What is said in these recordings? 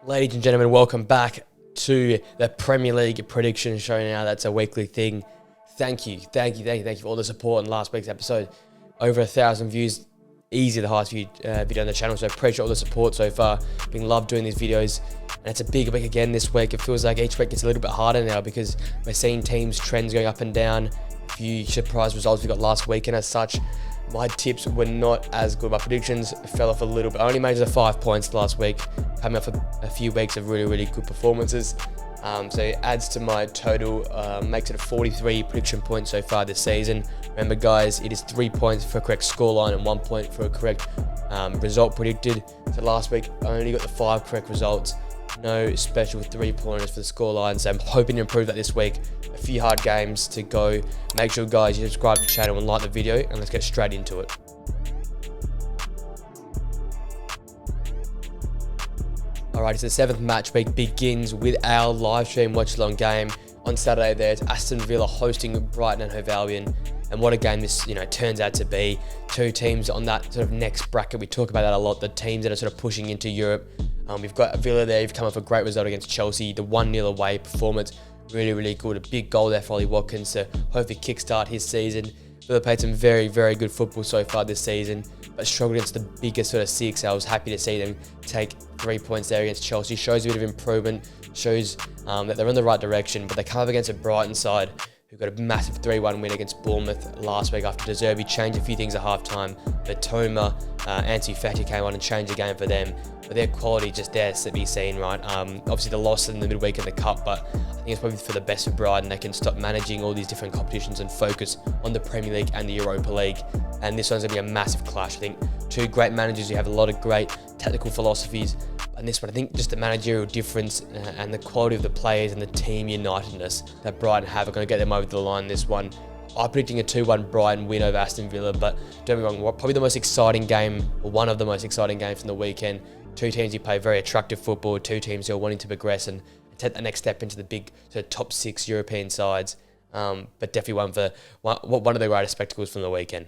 Ladies and gentlemen, welcome back to the Premier League prediction show. Now that's a weekly thing. Thank you for all the support in last week's episode. Over 1,000 views, easy the highest viewed video on the channel. So appreciate all the support so far. Been loved doing these videos, and it's a big week again this week. It feels like each week gets a little bit harder now because we're seeing teams' trends going up and down. A few surprise results we got last week, and as such, my tips were not as good. My predictions fell off a little bit. I only made it to 5 points last week, coming off a few weeks of really good performances. So it adds to my total, makes it a 43 prediction points so far this season. Remember guys, it is 3 points for a correct scoreline and 1 point for a correct result predicted. So last week I only got the 5 correct results. No special 3-pointers for the scoreline, so I'm hoping to improve that this week. A few hard games to go. Make sure guys you subscribe to the channel and like the video, and let's get straight into it. Alright, so the 7th match week begins with our live stream watch along game. On Saturday there, it's Aston Villa hosting Brighton and Hove Albion. And what a game this turns out to be. Two teams on that sort of next bracket. We talk about that a lot, the teams that are sort of pushing into Europe. We've got Villa there, who've come off a great result against Chelsea. The 1-0 away performance, really good. A big goal there for Ollie Watkins to hopefully kickstart his season. Villa played some very good football so far this season, but struggled against the biggest sort of six. I was happy to see them take 3 points there against Chelsea. Shows a bit of improvement, shows that they're in the right direction, but they come up against a Brighton side who got a massive 3-1 win against Bournemouth last week after De Zerbi changed a few things at half-time. But Toma, Ansu Fati came on and changed the game for them. But their quality just there to be seen, right? Obviously the loss in the midweek in the Cup, but I think it's probably for the best for Brighton. They can stop managing all these different competitions and focus on the Premier League and the Europa League. And this one's going to be a massive clash. I think two great managers who have a lot of great tactical philosophies. And this one, I think just the managerial difference and the quality of the players and the team unitedness that Brighton have are going to get them over the line this one. I'm predicting a 2-1 Brighton win over Aston Villa, but don't get me wrong, probably the most exciting game, or one of the most exciting games from the weekend. Two teams who play very attractive football, two teams who are wanting to progress and take that next step into the big sort of top 6 European sides. But definitely one of the greatest spectacles from the weekend.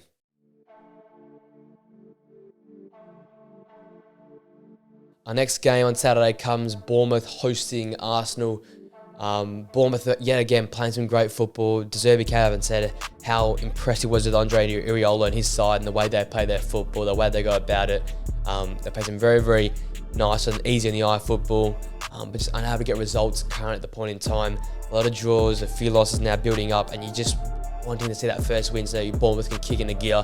Our next game on Saturday comes Bournemouth hosting Arsenal. Bournemouth, yet again, playing some great football. De Zerbi came out and said how impressive was with Andre Iraola and his side and the way they play their football, the way they go about it. They play some very nice and easy on the eye football, but just unable to get results current at the point in time. A lot of draws, a few losses now building up, and you just wanting to see that first win so Bournemouth can kick into gear.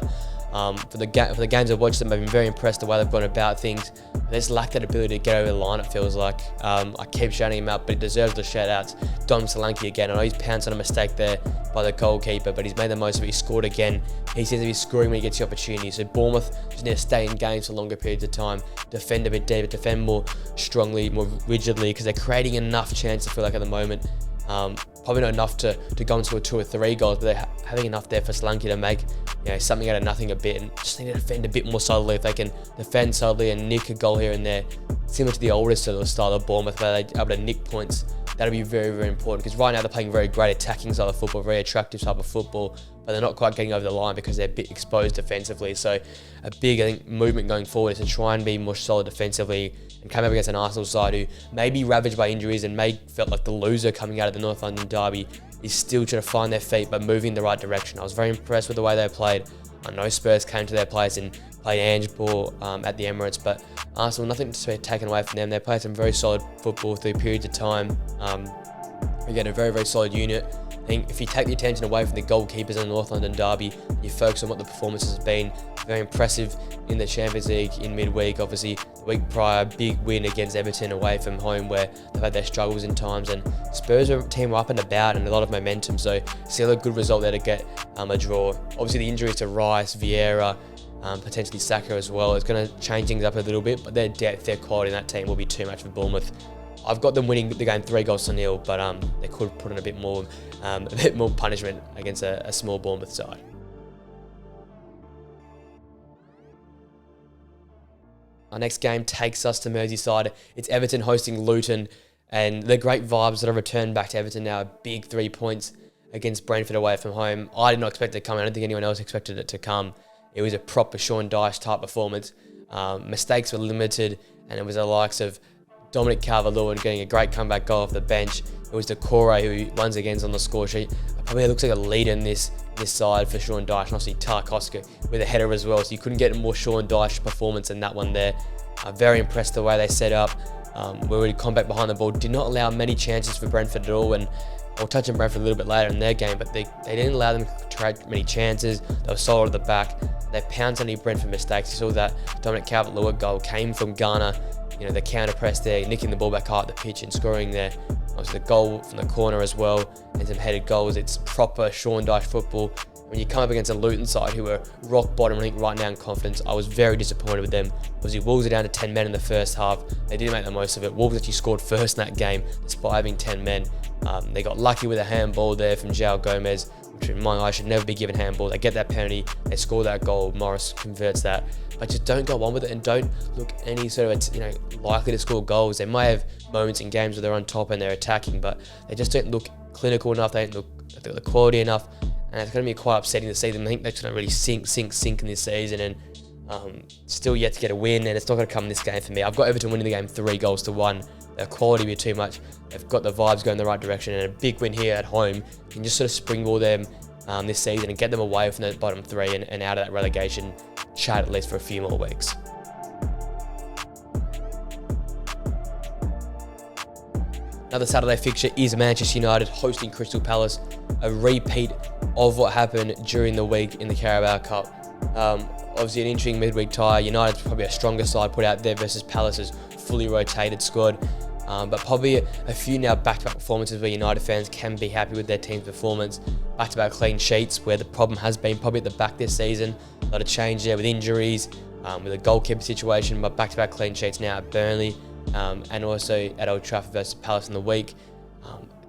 For the games I've watched them, I've been very impressed the way they've gone about things. They just lack that ability to get over the line, it feels like. I keep shouting him out, but he deserves the shout-outs. Dom Solanke again. I know he's pounced on a mistake there by the goalkeeper, but he's made the most of it. He scored again. He seems to be scoring when he gets the opportunity. So Bournemouth just need to stay in games for longer periods of time, defend a bit deeper, defend more strongly, more rigidly, because they're creating enough chance, I feel like, at the moment. Probably not enough to go and score 2 or 3 goals, but they're having enough there for Solanke to make something out of nothing a bit, and just need to defend a bit more solidly. If they can defend solidly and nick a goal here and there, similar to the older sort of style of Bournemouth, where they're able to nick points, that'll be very important, because right now they're playing very great attacking style of football, very attractive type of football, but they're not quite getting over the line because they're a bit exposed defensively. So a big, I think, movement going forward is to try and be more solid defensively and come up against an Arsenal side who may be ravaged by injuries and may felt like the loser coming out of the North London derby, is still trying to find their feet but moving in the right direction. I was very impressed with the way they played. I know Spurs came to their place and played Ange ball at the Emirates, but Arsenal, nothing to be taken away from them. They played some very solid football through periods of time. Again, a very solid unit. I think if you take the attention away from the goalkeepers in the North London derby, you focus on what the performance has been. Very impressive in the Champions League in midweek. Obviously, the week prior, big win against Everton away from home, where they've had their struggles in times. And Spurs are a team were up and about and a lot of momentum. So still a good result there to get a draw. Obviously, the injuries to Rice, Vieira, potentially Saka as well, it's going to change things up a little bit. But their depth, their quality in that team will be too much for Bournemouth. I've got them winning the game 3-0, but they could put in a bit more punishment against a small Bournemouth side. Our next game takes us to Merseyside. It's Everton hosting Luton, and the great vibes that have returned back to Everton now. A big 3 points against Brentford away from home. I did not expect it to come. I don't think anyone else expected it to come. It was a proper Sean Dyche type performance. Mistakes were limited, and it was the likes of Dominic Calvert-Lewin getting a great comeback goal off the bench. It was Decore who once again is on the score sheet. Probably looks like a leader in this side for Sean Dyche, and obviously Tarkowski with a header as well. So you couldn't get a more Sean Dyche performance than that one there. Very impressed the way they set up. Were really compact behind the ball. Did not allow many chances for Brentford at all, and I'll touch on Brentford a little bit later in their game, but they didn't allow them to create many chances. They were solid at the back. They pounced any Brentford mistakes. You saw that Dominic Calvert-Lewin goal came from Ghana. You know, the counter press there, nicking the ball back high at the pitch and scoring there. Obviously the goal from the corner as well, and some headed goals. It's proper Sean Dyche football. When you come up against a Luton side who are rock bottom, I think right now in confidence, I was very disappointed with them. Obviously Wolves are down to 10 men in the first half. They didn't make the most of it. Wolves actually scored first in that game, despite having 10 men. They got lucky with a handball there from João Gomez, which in my eyes should never be given handball. They get that penalty, they score that goal, Morris converts that. But just don't go on with it and don't look any sort of, likely to score goals. They might have moments in games where they're on top and they're attacking, but they just don't look clinical enough. They don't look the quality enough. And it's going to be quite upsetting to see them. I think they're going to really sink in this season, and still yet to get a win, and it's not going to come in this game for me. I've got Everton winning the game 3-1. Their quality will be too much. They've got the vibes going the right direction, and a big win here at home can just sort of springboard them this season and get them away from the bottom three and out of that relegation chat at least for a few more weeks. Another Saturday fixture is Manchester United hosting Crystal Palace, a repeat of what happened during the week in the Carabao Cup. Obviously an interesting midweek tie. United's probably a stronger side put out there versus Palace's fully rotated squad. But probably a few now back-to-back performances where United fans can be happy with their team's performance. Back-to-back clean sheets, where the problem has been probably at the back this season. A lot of change there with injuries, with a goalkeeper situation, but back-to-back clean sheets now at Burnley. And also at Old Trafford versus Palace in the week.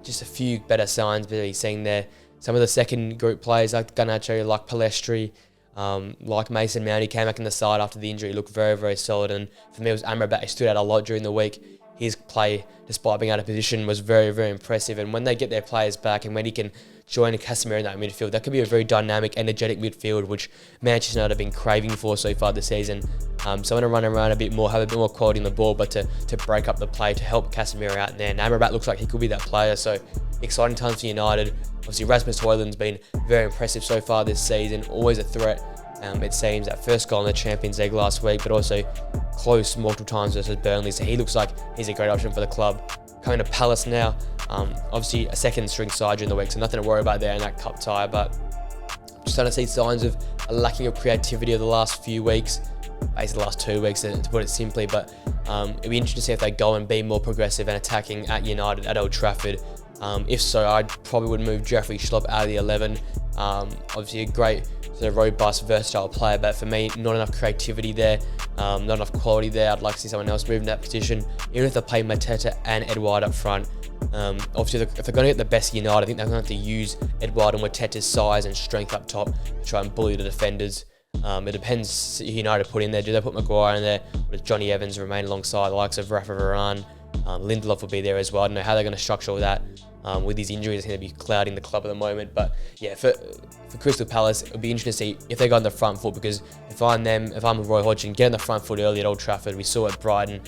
Just a few better signs to be seen there. Some of the second group players like Garnacho, like Palestri, like Mason Mount, who came back in the side after the injury, looked very, very solid. And for me, it was Amrabat. He stood out a lot during the week. His play, despite being out of position, was very, very impressive. And when they get their players back and when he can join Casemiro in that midfield, that could be a very dynamic, energetic midfield, which Manchester United have been craving for so far this season. So I want to run around a bit more, have a bit more quality in the ball, but to break up the play, to help Casemiro out there. And Amrabat looks like he could be that player. So exciting times for United. Obviously, Rasmus Højlund's been very impressive so far this season, always a threat. It seems that first goal in the Champions League last week, but also close multiple times versus Burnley. So he looks like he's a great option for the club. Coming to Palace now, obviously a second string side during the week, so nothing to worry about there in that cup tie, but just starting to see signs of a lacking of creativity over the last few weeks, basically the last 2 weeks to put it simply, but it'll be interesting to see if they go and be more progressive and attacking at United at Old Trafford. If so, I probably would move Jeffrey Schlupp out of the 11. Obviously a great sort of robust, versatile player, but for me, not enough creativity there, not enough quality there. I'd like to see someone else move in that position, even if they play Mateta and Edouard up front. Obviously, if they're going to get the best United, I think they're going to have to use Edouard and Mateta's size and strength up top to try and bully the defenders. It depends who United put in there. Do they put Maguire in there, or does Johnny Evans remain alongside the likes of Rafa Varane? Lindelof will be there as well. I don't know how they're going to structure all that. With these injuries, I think they'll be clouding the club at the moment. But yeah, for Crystal Palace, it'll be interesting to see if they go on the front foot, because if I'm Roy Hodgson, get on the front foot early at Old Trafford. We saw at Brighton,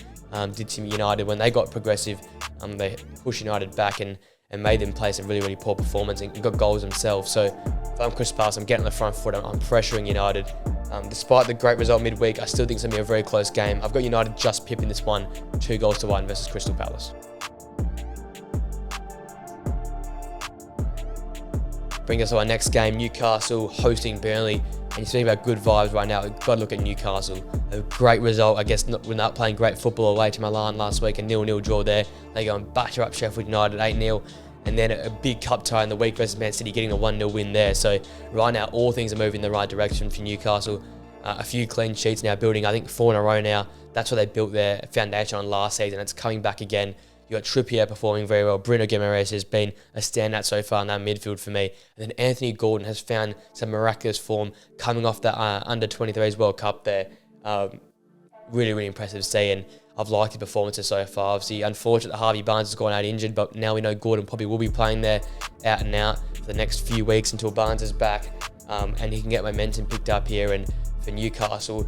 did to United when they got progressive. They pushed United back and made them play some really, really poor performance and got goals themselves. So if I'm Crystal Palace, I'm getting on the front foot. I'm pressuring United. Despite the great result midweek, I still think it's going to be a very close game. I've got United just pipping this one 2-1 versus Crystal Palace. Bring us to our next game, Newcastle hosting Burnley. And you're speaking about good vibes right now. We've got to look at Newcastle. A great result, I guess, without playing great football away to Milan last week. A 0-0 draw there. They go and batter up Sheffield United 8-0. And then a big cup tie in the week versus Man City, getting a 1-0 win there. So right now, all things are moving in the right direction for Newcastle. A few clean sheets now building, I think 4 in a row now. That's what they built their foundation on last season. It's coming back again. You got Trippier performing very well. Bruno Guimaraes has been a standout so far in that midfield for me. And then Anthony Gordon has found some miraculous form coming off that under-23s World Cup there. Really, really impressive to see, and I've liked his performances so far. Obviously, unfortunate that Harvey Barnes has gone out injured, but now we know Gordon probably will be playing there out and out for the next few weeks until Barnes is back, and he can get momentum picked up here. And for Newcastle,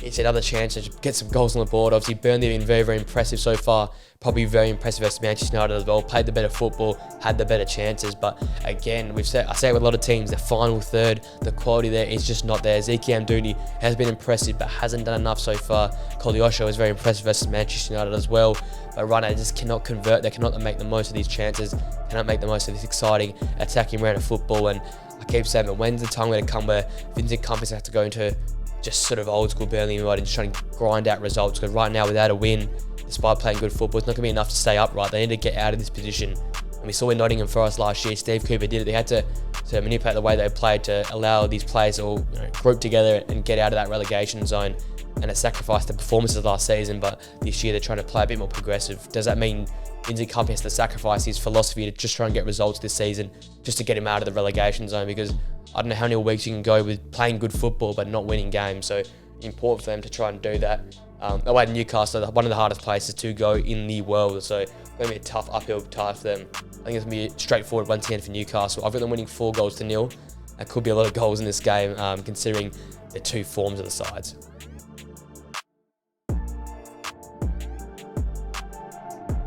it's another chance to get some goals on the board. Obviously, Burnley have been very, very impressive so far. Probably very impressive versus Manchester United as well. Played the better football, had the better chances. But again, I say with a lot of teams, the final third, the quality there is just not there. Zeki Amdouni has been impressive, but hasn't done enough so far. Koleosho was very impressive versus Manchester United as well. But right now, they just cannot convert. They cannot make the most of these chances. Cannot make the most of this exciting attacking round of football. And I keep saying that when's the time going to come where Vincent Kompany has to go into just sort of old school Burnley mode and just trying to grind out results? Because right now, without a win, despite playing good football, it's not going to be enough to stay upright. They need to get out of this position. And we saw in Nottingham Forest last year, Steve Cooper did it. They had to manipulate the way they played to allow these players to all group together and get out of that relegation zone. And it sacrificed the performances last season, but this year they're trying to play a bit more progressive. Does that mean Vincent Kompany has to sacrifice his philosophy to just try and get results this season, just to get him out of the relegation zone? Because I don't know how many weeks you can go with playing good football but not winning games. So important for them to try and do that. Away to Newcastle, one of the hardest places to go in the world. So it's going to be a tough uphill task for them. I think it's going to be straightforward once again for Newcastle. I've got them winning 4-0. That could be a lot of goals in this game, considering the two forms of the sides.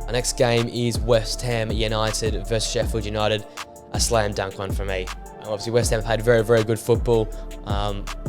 Our next game is West Ham United versus Sheffield United. A slam dunk one for me. Obviously, West Ham played very, very good football.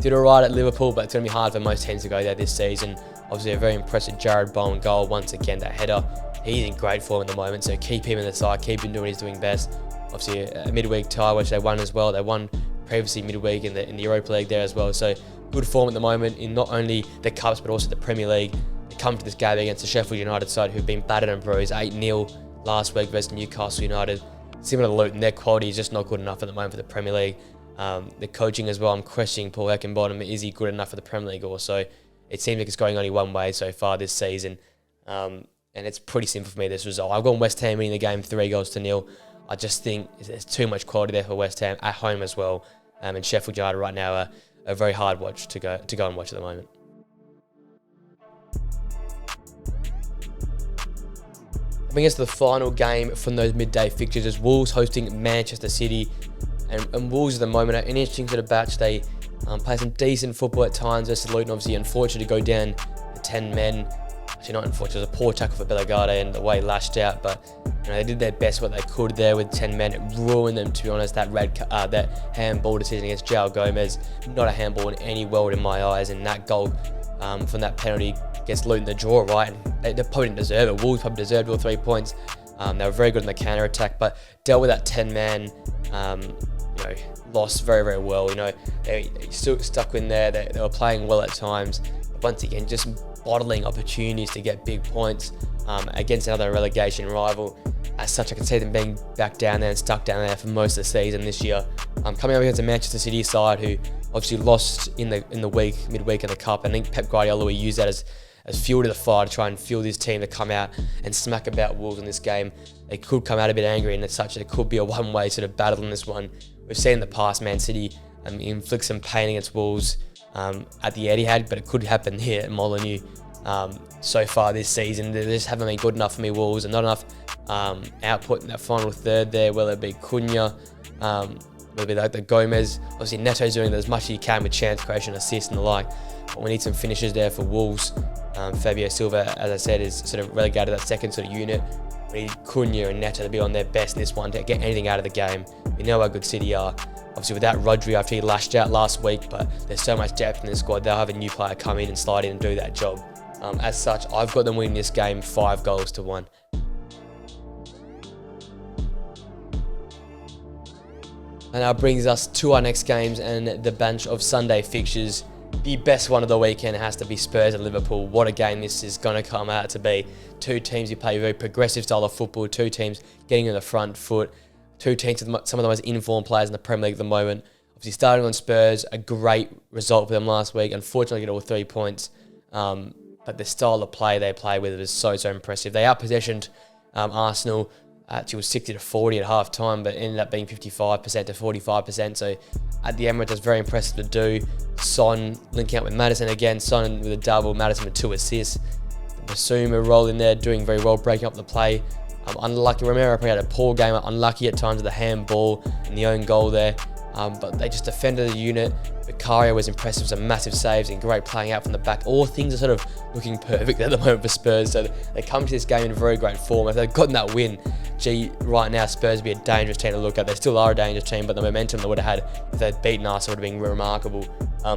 Did alright at Liverpool, but it's going to be hard for most teams to go there this season. Obviously, a very impressive Jared Bowen goal. Once again, that header. He's in great form at the moment, so keep him in the side, keep him doing what he's doing best. Obviously, a midweek tie, which they won as well. They won previously midweek in the Europa League there as well. So good form at the moment in not only the Cups, but also the Premier League. They come to this game against the Sheffield United side, who've been battered and bruised. 8-0 last week versus Newcastle United. Similar to Luton, their quality is just not good enough at the moment for the Premier League. The coaching as well, I'm questioning Paul Heckingbottom. Is he good enough for the Premier League also? It seems like it's going only one way so far this season. And it's pretty simple for me, this result. I've gone West Ham winning the game 3-0. I just think there's too much quality there for West Ham at home as well. And Sheffield United right now are a very hard watch to go and watch at the moment. Bring us to the final game from those midday fixtures is Wolves hosting Manchester City. And Wolves at the moment are an interesting sort of batch. They play some decent football at times versus Luton. Obviously, unfortunate to go down to 10 men. Actually, not unfortunate. It was a poor tackle for Bellegarde and the way he lashed out. But they did their best what they could there with 10 men. It ruined them, to be honest. That handball decision against João Gomez, not a handball in any world in my eyes. And that goal from that penalty against Luton, the draw, right? And they probably didn't deserve it. Wolves probably deserved all 3 points. They were very good in the counter attack, but dealt with that 10-man. Lost very, very well. They still stuck in there. They were playing well at times. But once again, just bottling opportunities to get big points against another relegation rival. As such, I can see them being back down there and stuck down there for most of the season this year. Coming up against a Manchester City side who obviously lost in the midweek in the Cup. I think Pep Guardiola will use that as fuel to the fire to try and fuel this team to come out and smack about Wolves in this game. They could come out a bit angry, and as such, it could be a one-way sort of battle in this one. We've seen in the past Man City inflict some pain against Wolves at the Etihad, but it could happen here at Molineux. So far this season, they just haven't been good enough for me, Wolves, and not enough output in that final third there, whether it be Cunha, whether it be like the Gomez. Obviously, Neto's doing as much as he can with chance creation, assist and the like. But we need some finishes there for Wolves. Fabio Silva, as I said, is sort of relegated to that second sort of unit. We need Cunha and Neto to be on their best in this one to get anything out of the game. We know how good City are. Obviously, without Rodri after he lashed out last week, but there's so much depth in the squad, they'll have a new player come in and slide in and do that job. As such, I've got them winning this game 5-1. And that brings us to our next games and the bunch of Sunday fixtures. The best one of the weekend has to be Spurs and Liverpool. What a game this is going to come out to be. Two teams who play a very progressive style of football. Two teams getting on the front foot. Two teams with some of the most informed players in the Premier League at the moment. Obviously, starting on Spurs, a great result for them last week. Unfortunately, get all 3 points. But the style of play they play with is so impressive. They outpossessioned Arsenal. Actually, was 60-40 at half time, but ended up being 55% to 45%. So at the Emirates, that's very impressive to do. Son linking up with Maddison again. Son with a double, Maddison with 2 assists. Basuma role in there, doing very well, breaking up the play. Unlucky. Romero probably had a poor game, unlucky at times with the handball and the own goal there. but they just defended the unit. Vicario was impressive, some massive saves and great playing out from the back. All things are sort of looking perfect at the moment for Spurs, so they come to this game in very great form. If they'd gotten that win, right now Spurs would be a dangerous team to look at. They still are a dangerous team, but the momentum they would have had if they'd beaten Arsenal would have been remarkable.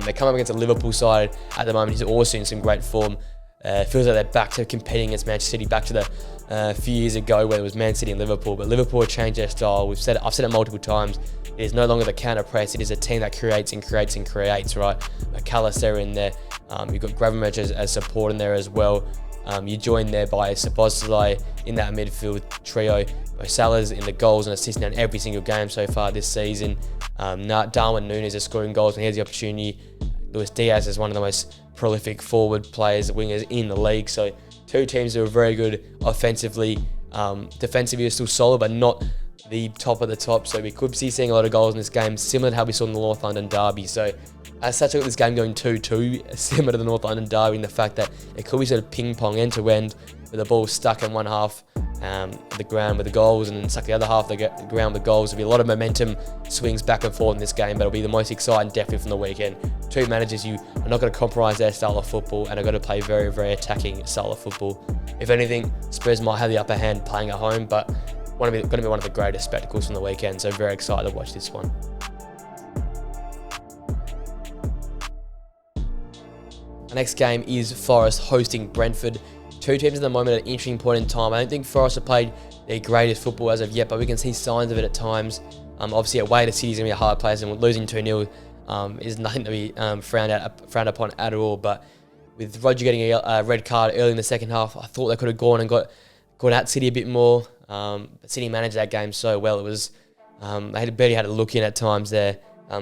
They come up against a Liverpool side at the moment who's also in some great form. Feels like they're back to competing against Manchester City, back to the few years ago where it was Man City and Liverpool. But Liverpool have changed their style. I've said it multiple times. It is no longer the counter press. It is a team that creates and creates and creates, right? McAllister in there. You've got Gravenberch as support in there as well. You join there by Szoboszlai in that midfield trio. Salah's in the goals and assists in every single game so far this season. Darwin Núñez is scoring goals when he has the opportunity. Luis Diaz is one of the most prolific forward players, wingers in the league. So two teams that are very good offensively. Defensively are still solid, but not the top of the top. So we could be seeing a lot of goals in this game, similar to how we saw in the North London derby. So as such, I got this game going 2-2, similar to the North London derby in the fact that it could be sort of ping-pong end-to-end, with the ball stuck in one half of the ground with the goals and then stuck the other half of the ground with goals. There'll be a lot of momentum swings back and forth in this game, but it'll be the most exciting definitely from the weekend. Two managers who are not going to compromise their style of football and are going to play very, very attacking style of football. If anything, Spurs might have the upper hand playing at home, but going to be one of the greatest spectacles from the weekend, so very excited to watch this one. Our next game is Forest hosting Brentford. Two teams at the moment at an interesting point in time. I don't think Forest have played their greatest football as of yet, but we can see signs of it at times. Obviously, away to City is going to be a hard place, and losing 2-0 is nothing to be frowned upon at all. But with Roger getting a red card early in the second half, I thought they could have gone at City a bit more. But City managed that game so well. It was they barely had a look in at times there.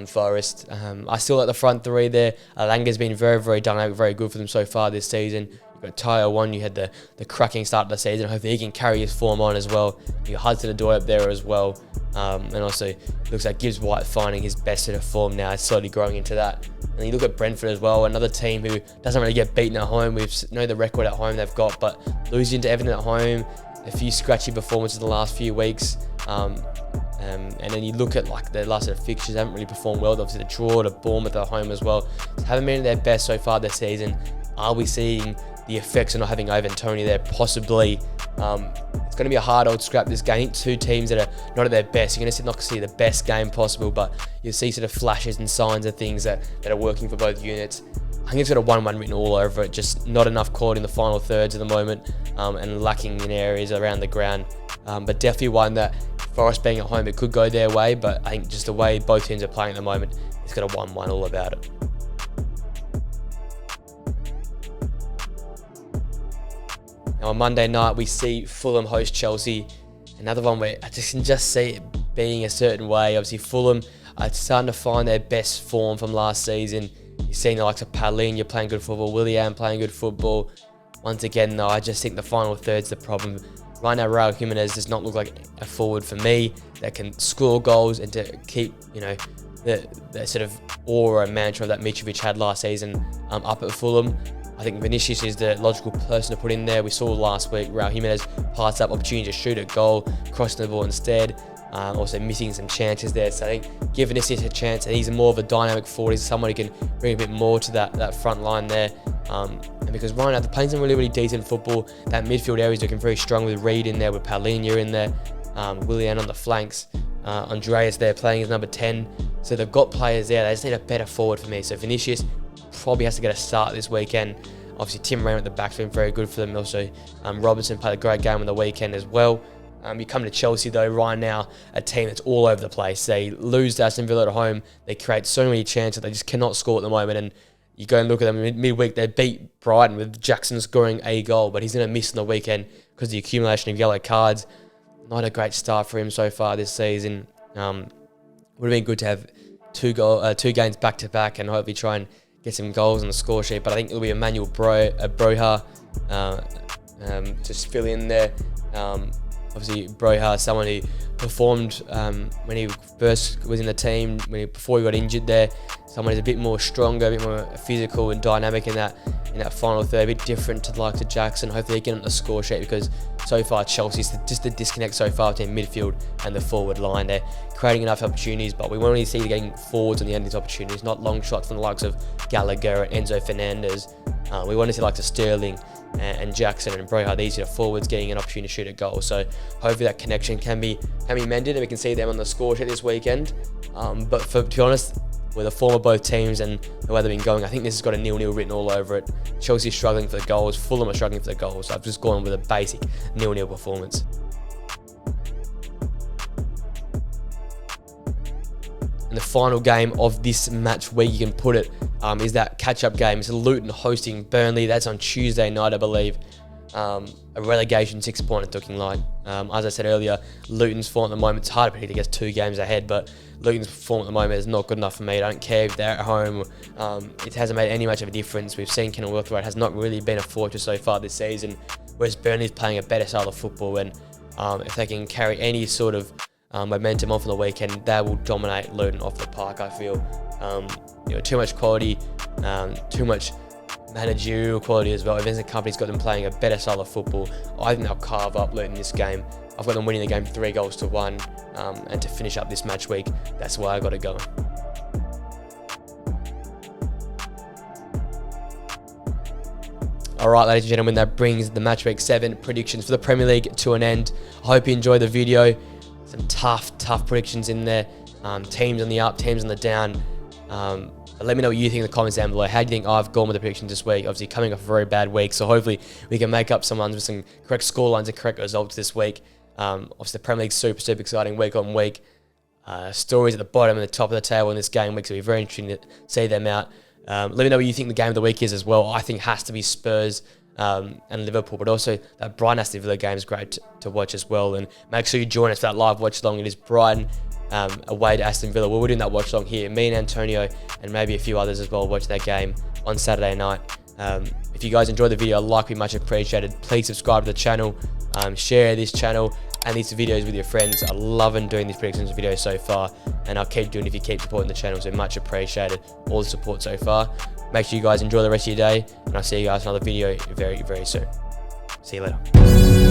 Forest. I still like the front three there. Alanga's been very, very dynamic, very good for them so far this season. You've got Tayo One, you had the cracking start of the season. Hopefully he can carry his form on as well. You got Hudson-Odoi up there as well. And also, it looks like Gibbs White finding his best sort of form now. It's slowly growing into that. And you look at Brentford as well, another team who doesn't really get beaten at home. We know the record at home they've got, but losing to Everton at home, a few scratchy performances in the last few weeks. And then you look at like their last set of fixtures, haven't really performed well. Obviously the draw to Bournemouth at home as well. So haven't been at their best so far this season. Are we seeing the effects of not having Ivan Toney there? Possibly. It's going to be a hard old scrap this game. Two teams that are not at their best. You're going to not see the best game possible, but you'll see sort of flashes and signs of things that are working for both units. I think it's got a 1-1 written all over it. Just not enough quality in the final thirds at the moment, and lacking in areas around the ground. But definitely one that Forest being at home, it could go their way, but I think just the way both teams are playing at the moment, it's got a 1-1 all about it. Now on Monday night, we see Fulham host Chelsea. Another one where I can just see it being a certain way. Obviously, Fulham are starting to find their best form from last season. You're seeing the likes of Paulinho playing good football, Willian playing good football. Once again, though, I just think the final third's the problem. Right now, Raul Jimenez does not look like a forward for me that can score goals and to keep, the sort of aura and mantra that Mitrovic had last season up at Fulham. I think Vinicius is the logical person to put in there. We saw last week Raul Jimenez pass up opportunity to shoot a goal, crossing the ball instead. Also missing some chances there. So I think give Vinicius a chance, and he's more of a dynamic forward. He's someone who can bring a bit more to that front line there. And because right now they're playing some really, really decent football. That midfield area is looking very strong with Reed in there, with Paulinho in there, Willian on the flanks, Andreas there playing as number 10. So they've got players there. They just need a better forward for me. So Vinicius probably has to get a start this weekend. Obviously Tim Raymond at the back's been very good for them. Also Robinson played a great game on the weekend as well. You come to Chelsea though, right now, a team that's all over the place. They lose to Aston Villa at home. They create so many chances. They just cannot score at the moment. And you go and look at them midweek, they beat Brighton with Jackson scoring a goal, but he's going to miss on the weekend because of the accumulation of yellow cards. Not a great start for him so far this season. Would have been good to have two games back-to-back and hopefully try and get some goals on the score sheet. But I think it'll be Emmanuel Broja just fill in there. Obviously, Broha, someone who performed when he first was in the team, before he got injured there. Someone who's a bit more stronger, a bit more physical and dynamic in that final third, a bit different to the likes of Jackson. Hopefully, they get on the score sheet, because so far Chelsea's just the disconnect so far between midfield and the forward line. They're creating enough opportunities, but we want to really see them getting forwards on the end of these opportunities, not long shots from the likes of Gallagher and Enzo Fernandez. We want to see the likes of Sterling and Jackson and Broha, these are forwards getting an opportunity to shoot a goal. So hopefully that connection can be mended, and we can see them on the score sheet this weekend. But to be honest, with the form of both teams and the way they've been going, I think this has got a 0-0 written all over it. Chelsea's struggling for the goals, Fulham are struggling for the goals. So I've just gone with a basic 0-0 performance. And the final game of this match week, you can put it, is that catch-up game. It's Luton hosting Burnley. That's on Tuesday night, I believe. A relegation 6-pointer looking like. As I said earlier, Luton's form at the moment, it's hard to predict, I guess 2 games ahead, but Luton's form at the moment is not good enough for me. I don't care if they're at home. It hasn't made any much of a difference. We've seen Kenilworth Road has not really been a fortress so far this season, whereas Burnley's playing a better style of football, and if they can carry any sort of momentum on from the weekend, they will dominate Luton off the park, I feel. Too much quality, too much managerial quality as well. Vincent Kompany's got them playing a better style of football. I think they'll carve up Luton this game. I've got them winning the game 3-1, and to finish up this match week, that's why I got it going. Alright, ladies and gentlemen, that brings the match week 7 predictions for the Premier League to an end. I hope you enjoyed the video. Some tough predictions in there. Teams on the up, teams on the down. But let me know what you think in the comments down below. How do you think I've gone with the predictions this week? Obviously coming off a very bad week, so hopefully we can make up some ones with some correct scorelines and correct results this week. Obviously the Premier League's super exciting week on week. Stories at the bottom and the top of the table in this game week, so it'll be very interesting to see them out. Let me know what you think the game of the week is as well. I think it has to be Spurs and Liverpool, but also that Brighton Aston Villa game is great to watch as well. And make sure you join us for that live watch along. It is Brighton away to Aston Villa. We're doing that watch along here. Me and Antonio and maybe a few others as well watch that game on Saturday night. If you guys enjoyed the video, a like would be much appreciated. Please subscribe to the channel, share this channel and these videos with your friends. I'm loving doing these predictions videos so far, and I'll keep doing it if you keep supporting the channel, so much appreciated all the support so far. Make sure you guys enjoy the rest of your day, and I'll see you guys in another video very soon. See you later.